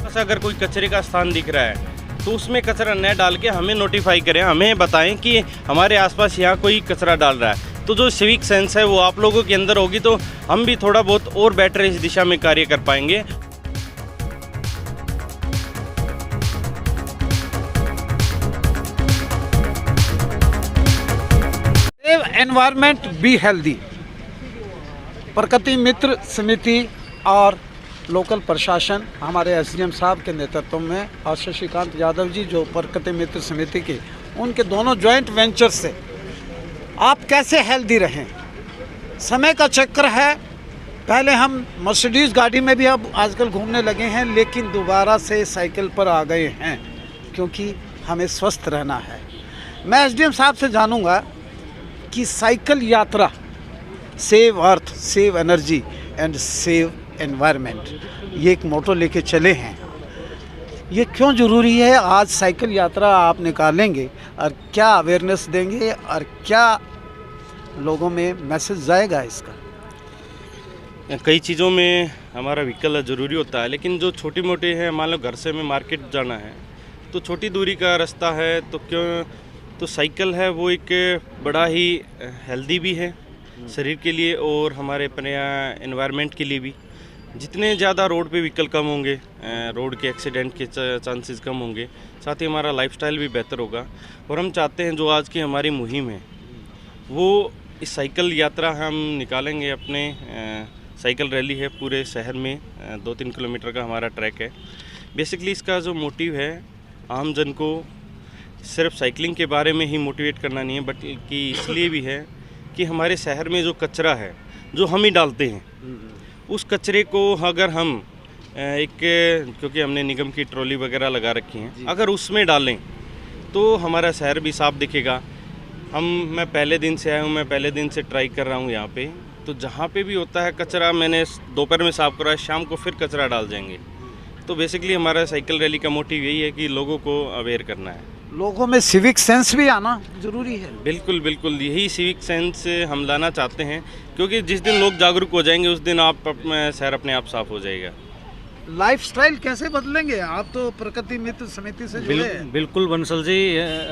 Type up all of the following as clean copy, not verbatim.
बस अगर कोई कचरे का स्थान दिख रहा है तो उसमें कचरा न डाल के हमें नोटिफाई करें, हमें बताएं कि हमारे आसपास यहाँ कोई कचरा डाल रहा है। तो जो सिविक सेंस है वो आप लोगों के अंदर होगी तो हम भी थोड़ा बहुत और बेटर इस दिशा में कार्य कर पाएंगे। सेव एनवायरनमेंट बी हेल्दी, प्रकृति मित्र समिति और लोकल प्रशासन हमारे एसडीएम साहब के नेतृत्व में और शशिकांत यादव जी जो प्रकृति मित्र समिति के, उनके दोनों जॉइंट वेंचर से आप कैसे हेल्दी रहें। समय का चक्कर है, पहले हम मर्सिडीज़ गाड़ी में भी अब आजकल घूमने लगे हैं, लेकिन दोबारा से साइकिल पर आ गए हैं क्योंकि हमें स्वस्थ रहना है। मैं एसडीएम साहब से जानूंगा कि साइकिल यात्रा save earth, save energy and save environment, ये एक मोटो लेके चले हैं। ये क्यों ज़रूरी है? आज साइकिल यात्रा आप निकालेंगे और क्या अवेयरनेस देंगे और क्या लोगों में मैसेज जाएगा इसका? कई चीज़ों में हमारा व्हीकल ज़रूरी होता है, लेकिन जो छोटी मोटी है, मान लो घर से हमें मार्केट जाना है तो छोटी दूरी का रास्ता है तो क्यों, तो साइकिल है वो एक बड़ा ही हेल्दी भी है शरीर के लिए और हमारे अपने एनवायरनमेंट के लिए भी। जितने ज़्यादा रोड पे व्हीकल कम होंगे, रोड के एक्सीडेंट के चांसेस कम होंगे, साथ ही हमारा लाइफस्टाइल भी बेहतर होगा। और हम चाहते हैं जो आज की हमारी मुहिम है वो इस साइकिल यात्रा हम निकालेंगे। अपने साइकिल रैली है पूरे शहर में, 2-3 किलोमीटर का हमारा ट्रैक है। बेसिकली इसका जो मोटिव है आम जन को सिर्फ साइकिलिंग के बारे में ही मोटिवेट करना नहीं है, बल्कि इसलिए भी है कि हमारे शहर में जो कचरा है जो हम ही डालते हैं, उस कचरे को अगर हम क्योंकि हमने निगम की ट्रॉली वगैरह लगा रखी हैं, अगर उसमें डालें तो हमारा शहर भी साफ दिखेगा। मैं पहले दिन से आया हूँ, मैं पहले दिन से ट्राई कर रहा हूँ यहाँ पे, तो जहाँ पे भी होता है कचरा मैंने दोपहर में साफ़ करा, शाम को फिर कचरा डाल जाएंगे। तो बेसिकली हमारा साइकिल रैली का मोटिव यही है कि लोगों को अवेयर करना है। लोगों में सिविक सेंस भी आना ज़रूरी है। बिल्कुल बिल्कुल, यही सिविक सेंस हम लाना चाहते हैं, क्योंकि जिस दिन लोग जागरूक हो जाएंगे उस दिन शहर अपने आप साफ हो जाएगा। लाइफस्टाइल कैसे बदलेंगे? आप तो प्रकृति मित्र समिति से जुड़े हैं। बिल्कुल बंसल जी,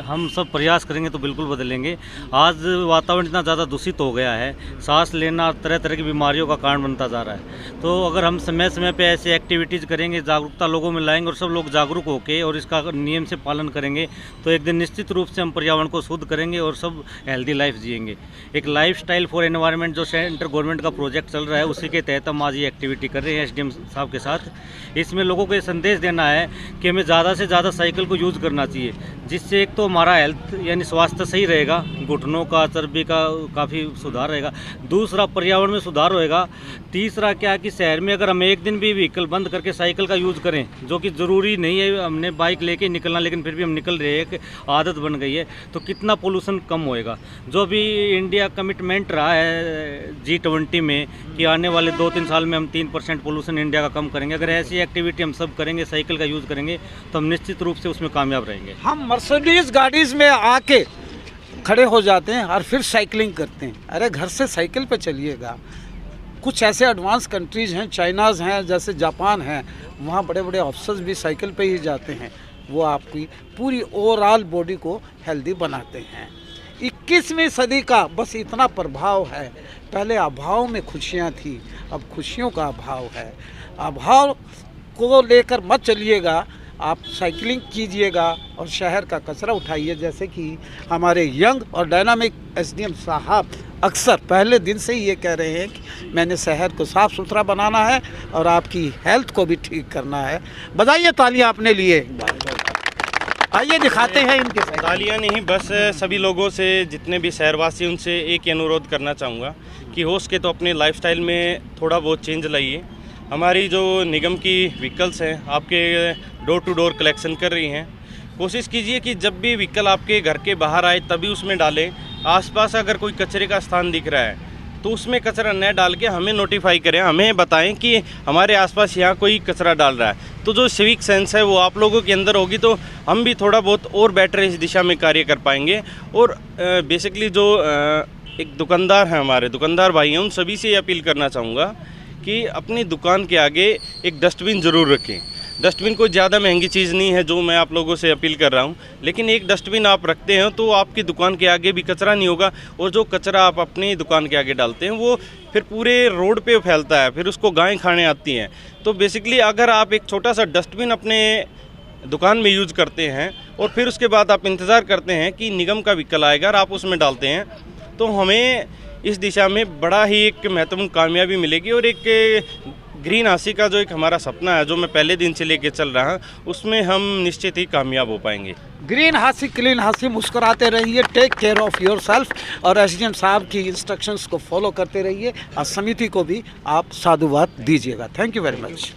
हम सब प्रयास करेंगे तो बिल्कुल बदलेंगे। आज वातावरण इतना ज़्यादा दूषित हो गया है, सांस लेना तरह तरह की बीमारियों का कारण बनता जा रहा है। तो अगर हम समय समय पे ऐसी एक्टिविटीज़ करेंगे, जागरूकता लोगों में लाएंगे और सब लोग जागरूक होकर और इसका नियम से पालन करेंगे तो एक दिन निश्चित रूप से हम पर्यावरण को शुद्ध करेंगे और सब हेल्दी लाइफ जिएंगे। एक लाइफ स्टाइल फॉर एनवायरनमेंट जो सेंट्रल गवर्नमेंट का प्रोजेक्ट चल रहा है, उसी के तहत हम आज ये एक्टिविटी कर रहे हैं एसडीएम साहब के साथ। इसमें लोगों को ये संदेश देना है कि हमें ज़्यादा से ज़्यादा साइकिल को यूज़ करना चाहिए, जिससे एक तो हमारा हेल्थ यानी स्वास्थ्य सही रहेगा, घुटनों का, चर्बी का काफ़ी सुधार रहेगा, दूसरा पर्यावरण में सुधार होएगा, तीसरा क्या कि शहर में अगर हम एक दिन भी व्हीकल बंद करके साइकिल का यूज़ करें, जो कि ज़रूरी नहीं है हमने बाइक लेके निकलना, लेकिन फिर भी हम निकल रहे हैं, एक आदत बन गई है, तो कितना पोल्यूशन कम होएगा। जो भी इंडिया कमिटमेंट रहा है G20 में कि आने वाले 2-3 साल में हम 3% पोल्यूशन इंडिया का कम करेंगे, अगर ऐसी एक्टिविटी हम सब करेंगे, साइकिल का यूज़ करेंगे, तो हम निश्चित रूप से उसमें कामयाब रहेंगे। हम मर्सिडीज़ गाड़ीज़ में आके खड़े हो जाते हैं और फिर साइकिलिंग करते हैं। अरे घर से साइकिल पे चलिएगा। कुछ ऐसे एडवांस कंट्रीज़ हैं, चाइनाज़ हैं, जैसे जापान हैं, वहाँ बड़े बड़े ऑफिसर्स भी साइकिल पे ही जाते हैं। वो आपकी पूरी ओवरऑल बॉडी को हेल्दी बनाते हैं। 21वीं सदी का बस इतना प्रभाव है। पहले अभाव में खुशियाँ थी, अब खुशियों का अभाव है। अभाव को लेकर मत चलिएगा, आप साइकिलिंग कीजिएगा और शहर का कचरा उठाइए। जैसे कि हमारे यंग और डायनामिक एसडीएम साहब अक्सर पहले दिन से ही ये कह रहे हैं कि मैंने शहर को साफ़ सुथरा बनाना है और आपकी हेल्थ को भी ठीक करना है। बजाइए तालियां अपने लिए। आइए दिखाते हैं इनके साथ। तालियां नहीं, बस सभी लोगों से, जितने भी शहरवासी, उनसे एक ही अनुरोध करना चाहूँगा कि हो सके तो अपने लाइफस्टाइल में थोड़ा बहुत चेंज लाइए। हमारी जो निगम की व्हीकल्स हैं आपके डोर टू डोर कलेक्शन कर रही हैं। कोशिश कीजिए कि जब भी व्हीकल आपके घर के बाहर आए तभी उसमें डालें। आसपास अगर कोई कचरे का स्थान दिख रहा है तो उसमें कचरा न डाल के हमें नोटिफाई करें, हमें बताएं कि हमारे आसपास यहाँ कोई कचरा डाल रहा है। तो जो सिविक सेंस है वो आप लोगों के अंदर होगी तो हम भी थोड़ा बहुत और बेटर इस दिशा में कार्य कर पाएंगे। और बेसिकली जो एक दुकानदार हैं, हमारे दुकानदार भाई हैं, उन सभी से ये अपील करना चाहूँगा कि अपनी दुकान के आगे एक डस्टबिन ज़रूर रखें। डस्टबिन कोई ज़्यादा महंगी चीज़ नहीं है जो मैं आप लोगों से अपील कर रहा हूँ, लेकिन एक डस्टबिन आप रखते हैं तो आपकी दुकान के आगे भी कचरा नहीं होगा, और जो कचरा आप अपनी दुकान के आगे डालते हैं वो फिर पूरे रोड पे फैलता है, फिर उसको गायें खाने आती हैं। तो बेसिकली अगर आप एक छोटा सा डस्टबिन अपने दुकान में यूज़ करते हैं और फिर उसके बाद आप इंतज़ार करते हैं कि निगम का व्हीकल आएगा और आप उसमें डालते हैं, तो हमें इस दिशा में बड़ा ही एक महत्वपूर्ण कामयाबी मिलेगी। और एक ग्रीन हासी का जो एक हमारा सपना है, जो मैं पहले दिन से लेके चल रहा हूँ, उसमें हम निश्चित ही कामयाब हो पाएंगे। ग्रीन हासी क्लीन हासी, मुस्कुराते रहिए, take care of yourself, और एसडीएम साहब की इंस्ट्रक्शंस को फॉलो करते रहिए और समिति को भी आप साधुवाद दीजिएगा। Thank you very much.